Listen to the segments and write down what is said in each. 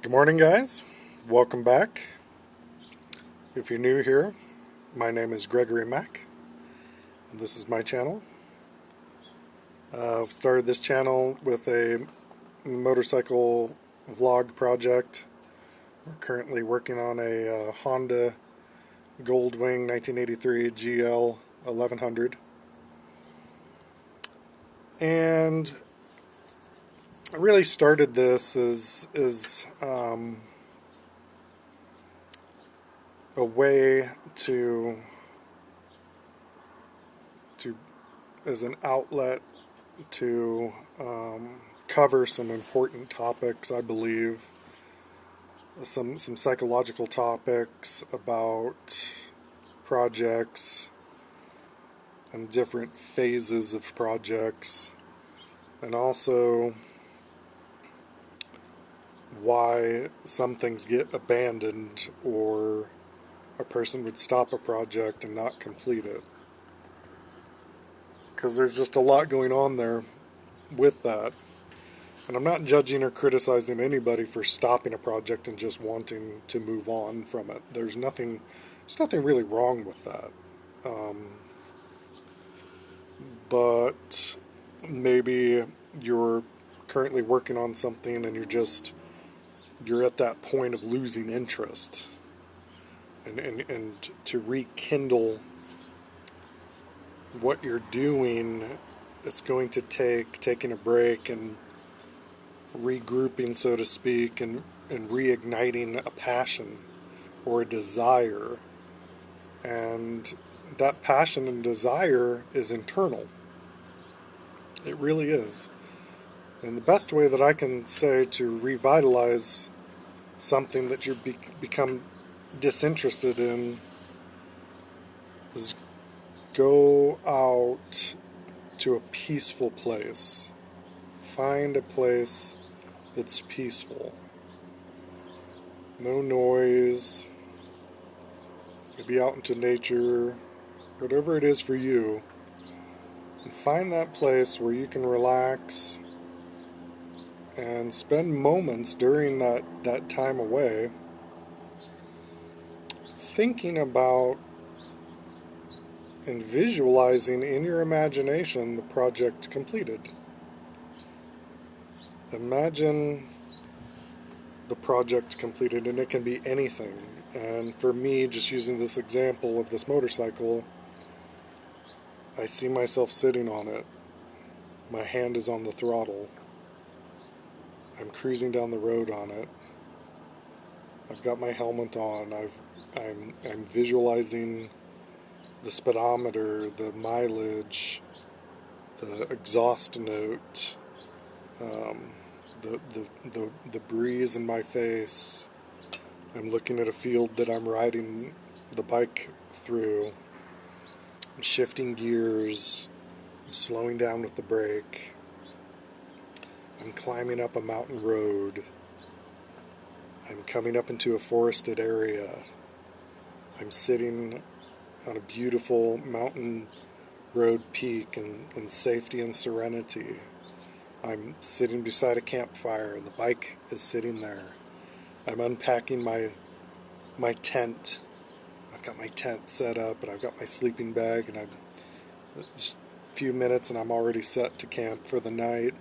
Good morning, guys. Welcome back. If you're new here, my name is Gregory Mack, and this is my channel. I've started this channel with a motorcycle vlog project. We're currently working on a Honda Goldwing 1983 GL 1100. And I really started this as a way to as an outlet to cover some important topics, I believe, some psychological topics about projects and different phases of projects, and also why some things get abandoned or a person would stop a project and not complete it. Because there's just a lot going on there with that. And I'm not judging or criticizing anybody for stopping a project and just wanting to move on from it. There's nothing really wrong with that. But maybe you're currently working on something and you're at that point of losing interest. And to rekindle what you're doing, it's going to take taking a break and regrouping, so to speak, and reigniting a passion or a desire. And that passion and desire is internal. It really is. And the best way that I can say to revitalize something that you've become disinterested in is go out to a peaceful place. Find a place that's peaceful. No noise. Be out into nature, whatever it is for you. And find that place where you can relax and spend moments during that time away thinking about and visualizing in your imagination the project completed. Imagine the project completed, and it can be anything. And for me, just using this example of this motorcycle, I see myself sitting on it. My hand is on the throttle. I'm cruising down the road on it. I've got my helmet on. I'm visualizing the speedometer, the mileage, the exhaust note, the breeze in my face. I'm looking at a field that I'm riding the bike through. I'm shifting gears. I'm slowing down with the brake. I'm climbing up a mountain road. I'm coming up into a forested area. I'm sitting on a beautiful mountain road peak in safety and serenity. I'm sitting beside a campfire and the bike is sitting there. I'm unpacking my tent. I've got my tent set up and I've got my sleeping bag, and I've just a few minutes and I'm already set to camp for the night.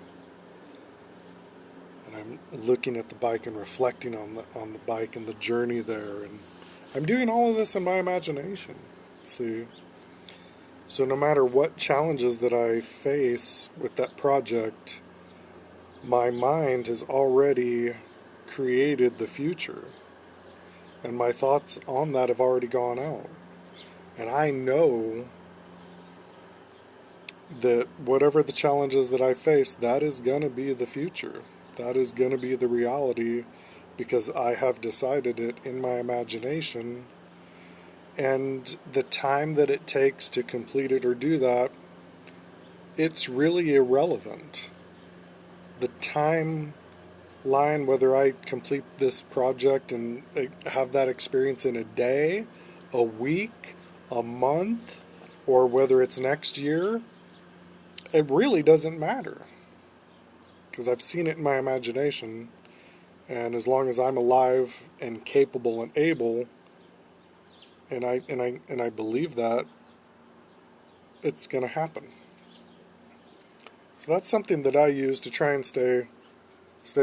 And I'm looking at the bike and reflecting on the bike and the journey there, and I'm doing all of this in my imagination. See? So no matter what challenges that I face with that project, my mind has already created the future. And my thoughts on that have already gone out. And I know that whatever the challenges that I face, that is going to be the future. That is going to be the reality, because I have decided it in my imagination. And the time that it takes to complete it or do that, it's really irrelevant. The timeline, whether I complete this project and have that experience in a day, a week, a month, or whether it's next year, it really doesn't matter. Because I've seen it in my imagination, And as long as I'm alive and capable and able, and I believe that, it's going to happen. So that's something that I use to try and stay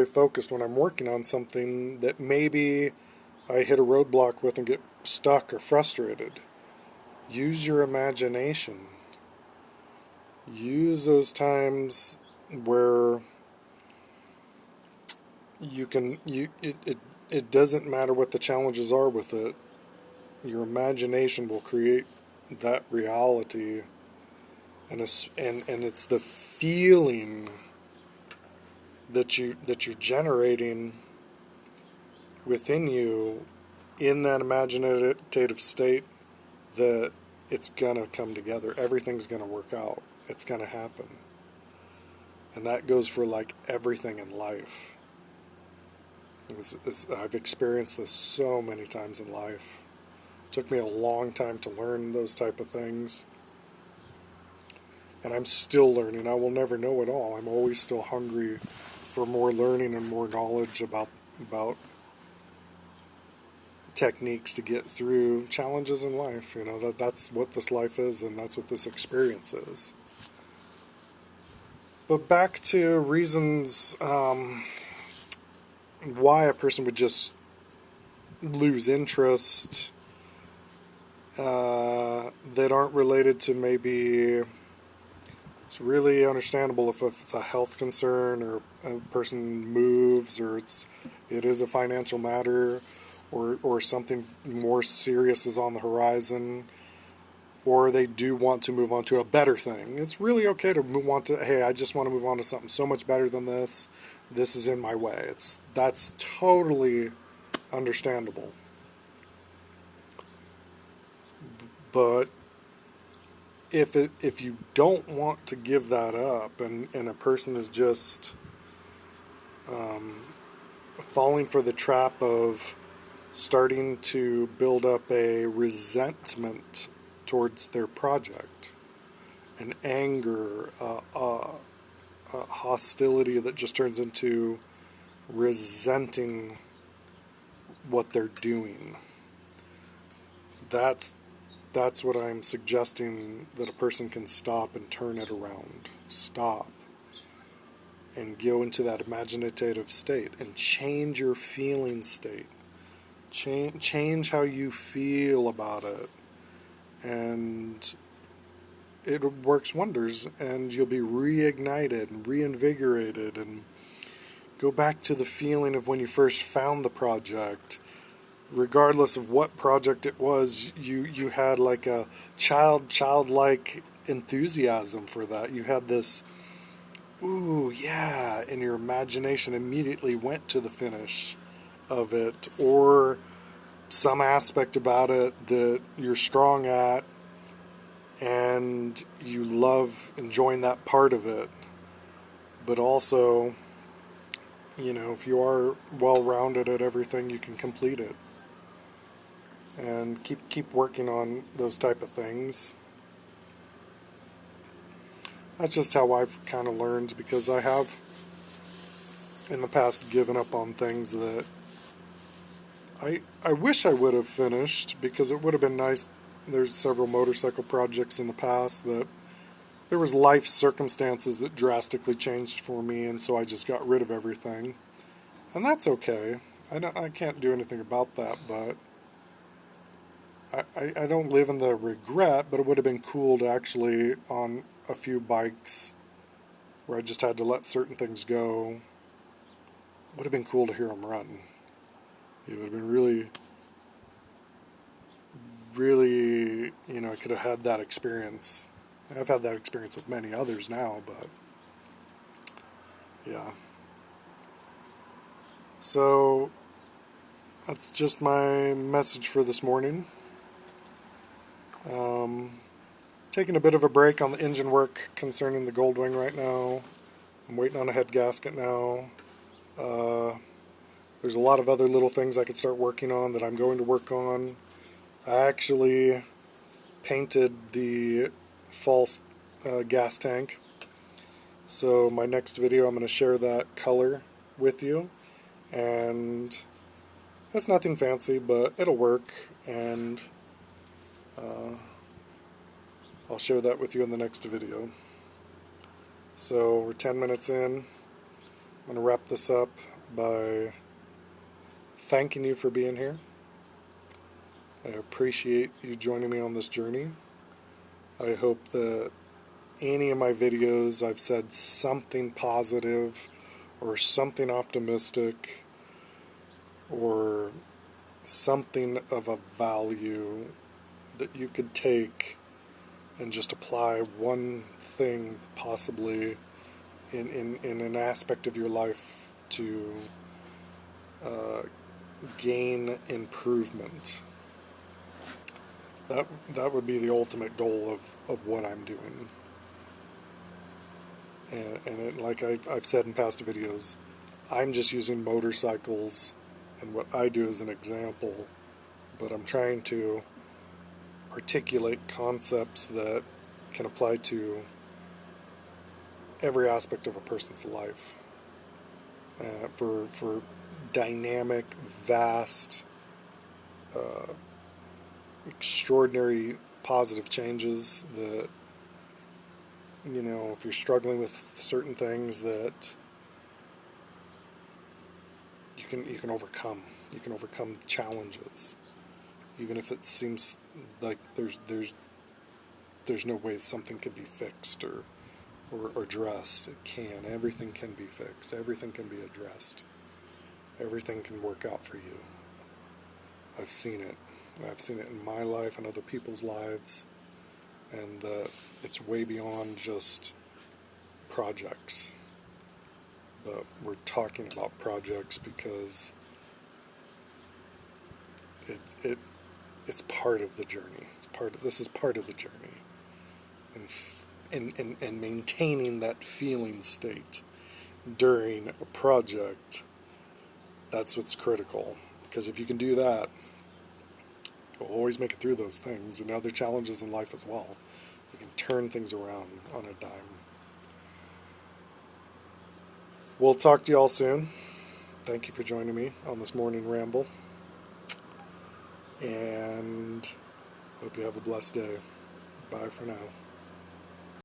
focused when I'm working on something that maybe I hit a roadblock with and get stuck or frustrated. Use your imagination. Use those times where it doesn't matter what the challenges are with it. Your imagination will create that reality, and it's the feeling that you're generating within you in that imaginative state that it's gonna come together. Everything's gonna work out. It's gonna happen. And that goes for like everything in life. I've experienced this so many times in life. It took me a long time to learn those type of things. And I'm still learning. I will never know it all. I'm always still hungry for more learning and more knowledge about techniques to get through challenges in life. You know, that's what this life is, and that's what this experience is. But back to reasons why a person would just lose interest that aren't related to maybe. It's really understandable if it's a health concern or a person moves or it is a financial matter or something more serious is on the horizon, or they do want to move on to a better thing. It's really okay to move on to, hey, I just want to move on to something so much better than this. This is in my way. That's totally understandable. But if you don't want to give that up, and a person is just falling for the trap of starting to build up a resentment towards their project, an anger, a hostility that just turns into resenting what they're doing. That's what I'm suggesting, that a person can stop and turn it around. Stop and go into that imaginative state and change your feeling state. Change how you feel about it, and it works wonders, and you'll be reignited and reinvigorated and go back to the feeling of when you first found the project. Regardless of what project it was, you had like a childlike enthusiasm for that. You had this, ooh, yeah, and your imagination immediately went to the finish of it, or some aspect about it that you're strong at and you love enjoying that part of it. But also, you know, if you are well-rounded at everything, you can complete it. And keep working on those type of things. That's just how I've kind of learned, because I have in the past given up on things that I wish I would have finished, because it would have been nice. There's several motorcycle projects in the past that there was life circumstances that drastically changed for me, and so I just got rid of everything. And that's okay. I can't do anything about that, but I don't live in the regret, but it would have been cool to actually, on a few bikes where I just had to let certain things go, would have been cool to hear them run. It would have been really, really, you know, I could have had that experience. I've had that experience with many others now, but yeah. So that's just my message for this morning. Taking a bit of a break on the engine work concerning the Goldwing right now. I'm waiting on a head gasket now. There's a lot of other little things I could start working on that I'm going to work on. I actually painted the false gas tank. So my next video I'm going to share that color with you. And it's nothing fancy, but it'll work, and I'll share that with you in the next video. So we're 10 minutes in. I'm going to wrap this up by thanking you for being here. I appreciate you joining me on this journey. I hope that any of my videos I've said something positive or something optimistic or something of a value that you could take and just apply one thing possibly in an aspect of your life to gain improvement. That would be the ultimate goal of what I'm doing. And like I've said in past videos, I'm just using motorcycles and what I do as an example, but I'm trying to articulate concepts that can apply to every aspect of a person's life. For dynamic, vast, extraordinary positive changes that, you know, if you're struggling with certain things, that you can overcome. You can overcome challenges, even if it seems like there's no way something can be fixed or addressed. It can. Everything can be fixed. Everything can be addressed. Everything can work out for you. I've seen it. I've seen it in my life and other people's lives, and it's way beyond just projects. But we're talking about projects because it's part of the journey. This is part of the journey, and maintaining that feeling state during a project. That's what's critical, because if you can do that, you'll always make it through those things and other challenges in life as well. You can turn things around on a dime. We'll talk to you all soon. Thank you for joining me on this morning ramble, and hope you have a blessed day. Bye for now.